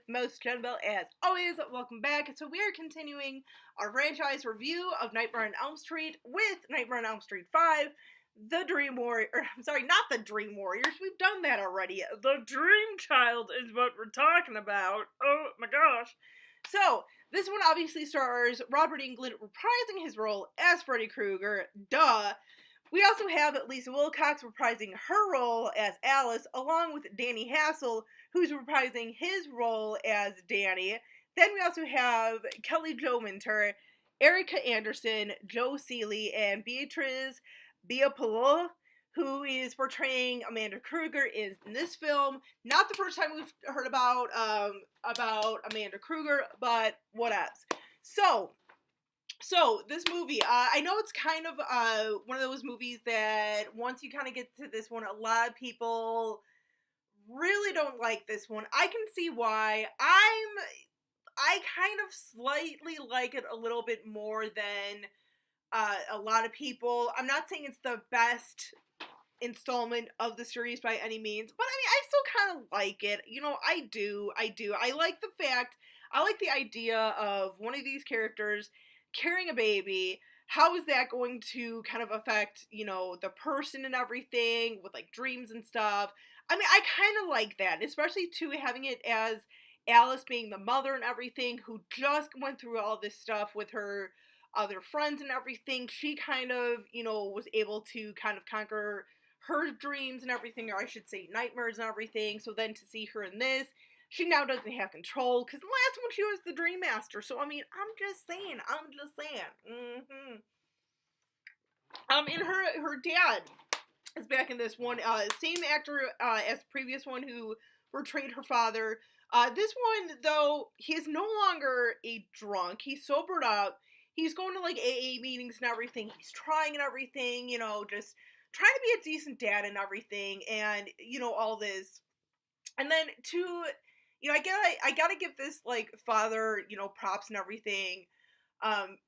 most Jennifer, as always. Welcome back. So we are continuing our franchise review of Nightmare on Elm Street with Nightmare on Elm Street 5, The Dream Warrior, I'm sorry, not The Dream Warriors, we've done that already. The Dream Child is what we're talking about. Oh my gosh. So, this one obviously stars Robert Englund reprising his role as Freddy Krueger, duh. We also have Lisa Wilcox reprising her role as Alice, along with Danny Hassel, who's reprising his role as Danny. Then we also have Kelly Jo Minter, Erica Anderson, Joe Seeley, and Beatriz Biapolo, who is portraying Amanda Krueger in this film. Not the first time we've heard about Amanda Krueger, but what else? So, this movie, I know it's kind of one of those movies that once you kind of get to this one, a lot of people really don't like this one. I can see why. I kind of slightly like it a little bit more than a lot of people. I'm not saying it's the best installment of the series by any means, but I mean, I still kind of like it. You know, I do. I like the idea of one of these characters carrying a baby. How is that going to kind of affect, you know, the person and everything with like dreams and stuff? I mean, I kind of like that, especially too having it as Alice being the mother and everything who just went through all this stuff with her other friends and everything. She kind of, you know, was able to kind of conquer her dreams and everything, or I should say nightmares and everything. So then to see her in this, she now doesn't have control, because the last one she was the Dream Master. So, I mean, I'm just saying. And her dad is back in this one. Same actor as the previous one who portrayed her father. This one, though, he is no longer a drunk. He's sobered up. He's going to, like, AA meetings and everything. He's trying and everything, you know, just trying to be a decent dad and everything. And, you know, all this. And then, you know, I gotta give this, like, father, you know, props and everything.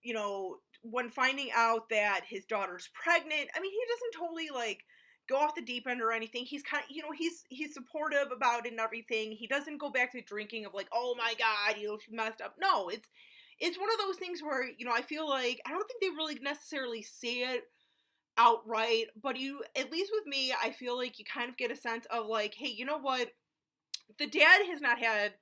You know, when finding out that his daughter's pregnant, I mean, he doesn't totally, like, go off the deep end or anything. He's kind of, you know, he's supportive about it and everything. He doesn't go back to drinking of, like, oh my god, you know, she messed up. No, it's one of those things where, you know, I feel like, I don't think they really necessarily say it outright, but you, at least with me, I feel like you kind of get a sense of, like, hey, you know what? The dad has not had,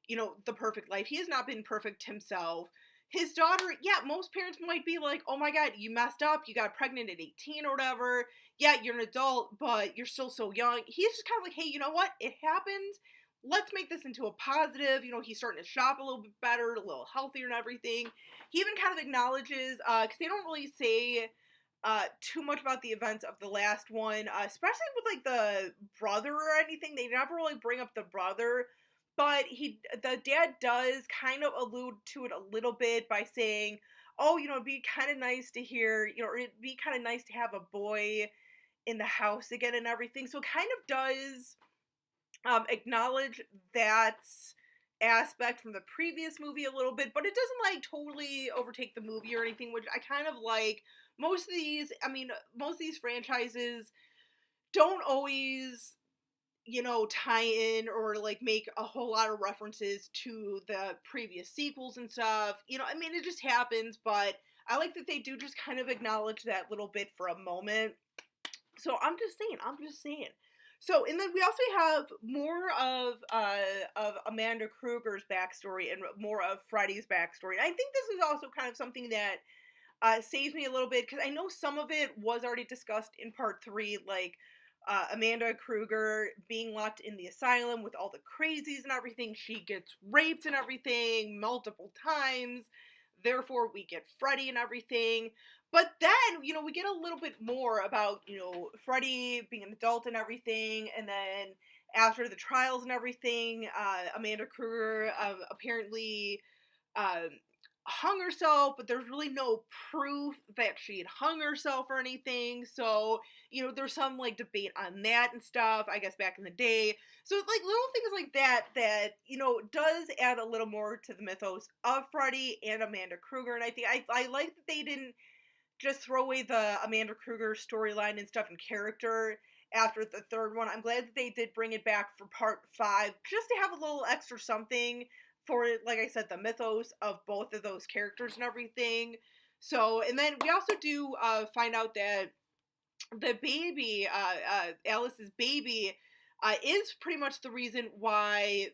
you know, the perfect life. He has not been perfect himself. His daughter, yeah, most parents might be like, oh my god, you messed up, you got pregnant at 18 or whatever. Yeah, you're an adult, but you're still so young. He's just kind of like, hey, you know what? It happened. Let's make this into a positive. You know, he's starting to shop a little bit better, a little healthier and everything. He even kind of acknowledges, because they don't really say too much about the events of the last one, especially with like the brother or anything. They never really bring up the brother, but the dad does kind of allude to it a little bit by saying, "Oh, you know, it'd be kind of nice to hear, you know, or it'd be kind of nice to have a boy in the house again and everything." So it kind of does acknowledge that aspect from the previous movie a little bit, but it doesn't like totally overtake the movie or anything, which I kind of like. Most of these franchises don't always, you know, tie in or like make a whole lot of references to the previous sequels and stuff. You know, I mean, it just happens, but I like that they do just kind of acknowledge that little bit for a moment. So I'm just saying. So, and then we also have more of Amanda Krueger's backstory and more of Freddy's backstory. And I think this is also kind of something that saves me a little bit, because I know some of it was already discussed in part 3, like Amanda Krueger being locked in the asylum with all the crazies and everything. She gets raped and everything multiple times. Therefore, we get Freddy and everything. But then, you know, we get a little bit more about, you know, Freddy being an adult and everything, and then after the trials and everything, Amanda Krueger apparently um, hung herself, but there's really no proof that she had hung herself or anything. So, you know, there's some like debate on that and stuff, I guess, back in the day. So, like, little things like that, you know, does add a little more to the mythos of Freddy and Amanda Krueger. And I think I like that they didn't just throw away the Amanda Krueger storyline and stuff and character after the third one. I'm glad that they did bring it back for part 5, just to have a little extra something for, like I said, the mythos of both of those characters and everything. So, and then we also do find out that the baby, Alice's baby, is pretty much the reason why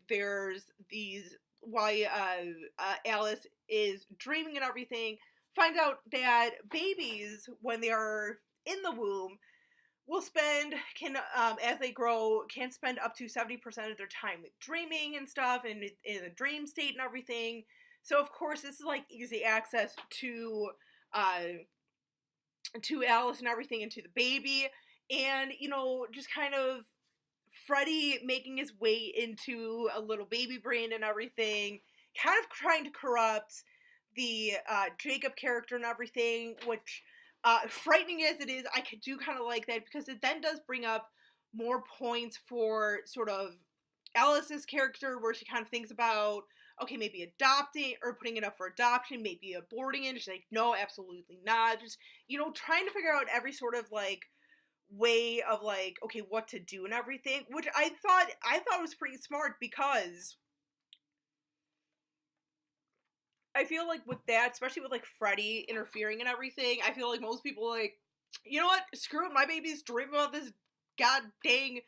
Alice is dreaming and everything. Find out that babies, when they are in the womb, as they grow, can spend up to 70% of their time dreaming and stuff, and in a dream state and everything. So of course this is like easy access to Alice and everything, and to the baby, and just kind of Freddy making his way into a little baby brain and everything, kind of trying to corrupt the Jacob character and everything, which, frightening as it is, I do kind of like that, because it then does bring up more points for sort of Alice's character, where she kind of thinks about, okay, maybe adopting or putting it up for adoption, maybe aborting it. She's like, no, absolutely not. Just, trying to figure out every sort of like way of like, okay, what to do and everything, which I thought was pretty smart, because I feel like with that, especially with like Freddy interfering and everything, I feel like most people like, you know what, screw it, my baby's dreaming about this god dang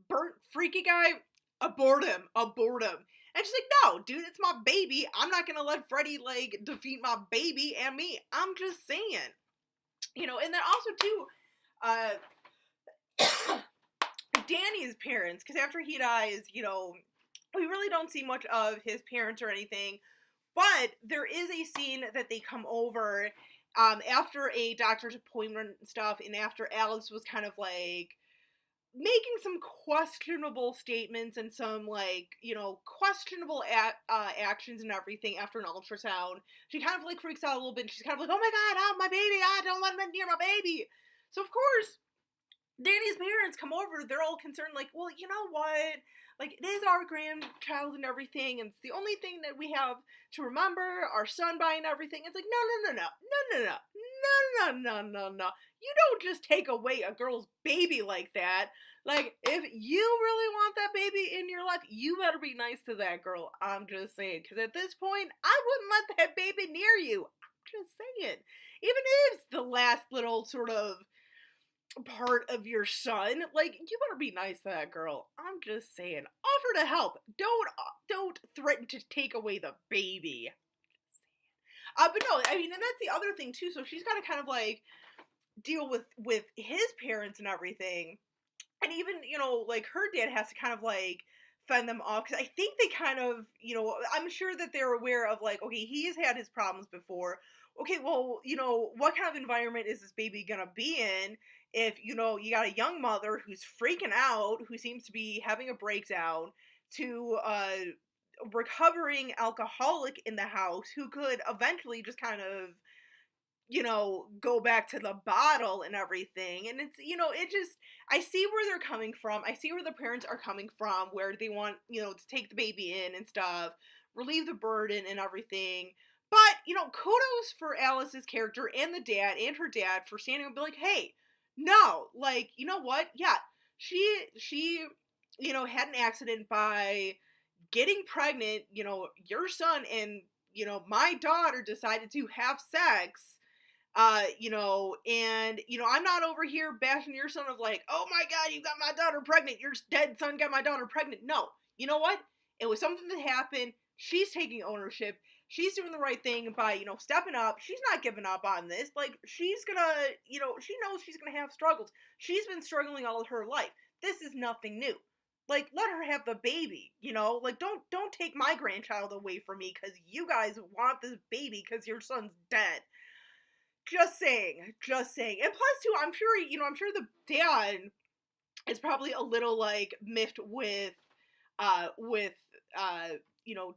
burnt freaky guy, abort him. And she's like, no, dude, it's my baby. I'm not gonna let Freddy like defeat my baby and me. I'm just saying. And then also too, Danny's parents, because after he dies, we really don't see much of his parents or anything, but there is a scene that they come over after a doctor's appointment and stuff, and after Alice was kind of like making some questionable statements and some like questionable actions and everything after an ultrasound. She kind of like freaks out a little bit, and she's kind of like, oh my god, oh my baby, don't let him near my baby. So of course Danny's parents come over, they're all concerned, like, well, you know what, like, it is our grandchild and everything, and it's the only thing that we have to remember our son by and everything. It's like, no. You don't just take away a girl's baby like that. Like, if you really want that baby in your life, you better be nice to that girl. I'm just saying, because at this point, I wouldn't let that baby near you. I'm just saying. Even if it's the last little sort of part of your son, like, you better be nice to that girl. I'm just saying. Offer to help. Don't threaten to take away the baby. But no, I mean, and that's the other thing too. So she's got to kind of like deal with his parents and everything, and even like her dad has to kind of like fend them off, because I think they kind of I'm sure that they're aware of like, okay, he has had his problems before. Okay, well, what kind of environment is this baby gonna be in if, you got a young mother who's freaking out, who seems to be having a breakdown, to a recovering alcoholic in the house who could eventually just kind of, go back to the bottle and everything. And it's, it just, I see where they're coming from. I see where the parents are coming from, where they want, to take the baby in and stuff, relieve the burden and everything. But, kudos for Alice's character and the dad and her dad for standing up and be like, hey, no, like, you know what? Yeah, she, had an accident by getting pregnant, your son and, my daughter decided to have sex, and, I'm not over here bashing your son of like, oh my god, you got my daughter pregnant, your dead son got my daughter pregnant. No, you know what? It was something that happened. She's taking ownership. She's doing the right thing by, stepping up. She's not giving up on this. Like, she's gonna, she knows she's gonna have struggles. She's been struggling all of her life. This is nothing new. Like, let her have the baby, Like, don't take my grandchild away from me because you guys want this baby because your son's dead. Just saying. And plus, too, I'm sure the dad is probably a little, like, miffed with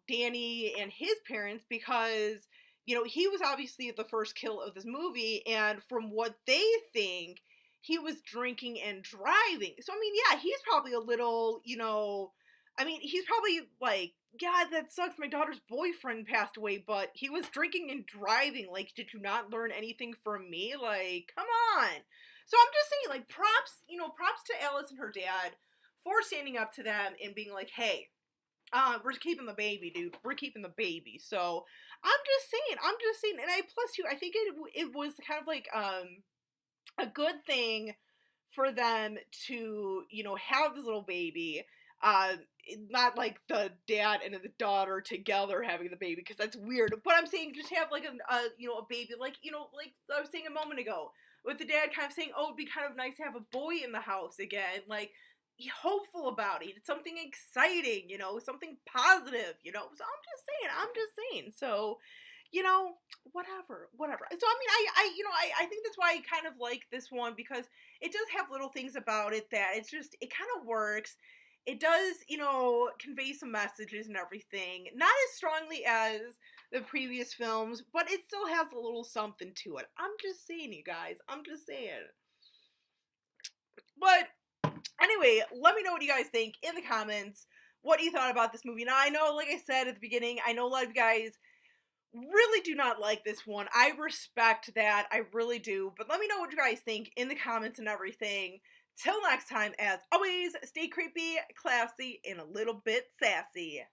Danny and his parents, because, he was obviously the first kill of this movie, and from what they think, he was drinking and driving. So, I mean, yeah, he's probably a little, he's probably like, God, that sucks, my daughter's boyfriend passed away, but he was drinking and driving. Like, did you not learn anything from me? Like, come on. So I'm just saying, like, props, props to Alice and her dad for standing up to them and being like, hey, we're keeping the baby, dude. We're keeping the baby. So I'm just saying, and plus too, I think it was kind of like a good thing for them to have this little baby. Uh, Not like the dad and the daughter together having the baby because that's weird. But I'm saying just have like a baby like like I was saying a moment ago with the dad kind of saying, oh, it'd be kind of nice to have a boy in the house again, like hopeful about it. It's something exciting, something positive, So I'm just saying. So, whatever. So I mean, I think that's why I kind of like this one because it does have little things about it that it kind of works. It does, convey some messages and everything. Not as strongly as the previous films, but it still has a little something to it. I'm just saying, you guys. I'm just saying. But anyway, let me know what you guys think in the comments. What you thought about this movie. Now, I know, like I said at the beginning, I know a lot of you guys really do not like this one. I respect that. I really do. But let me know what you guys think in the comments and everything. Till next time, as always, stay creepy, classy, and a little bit sassy.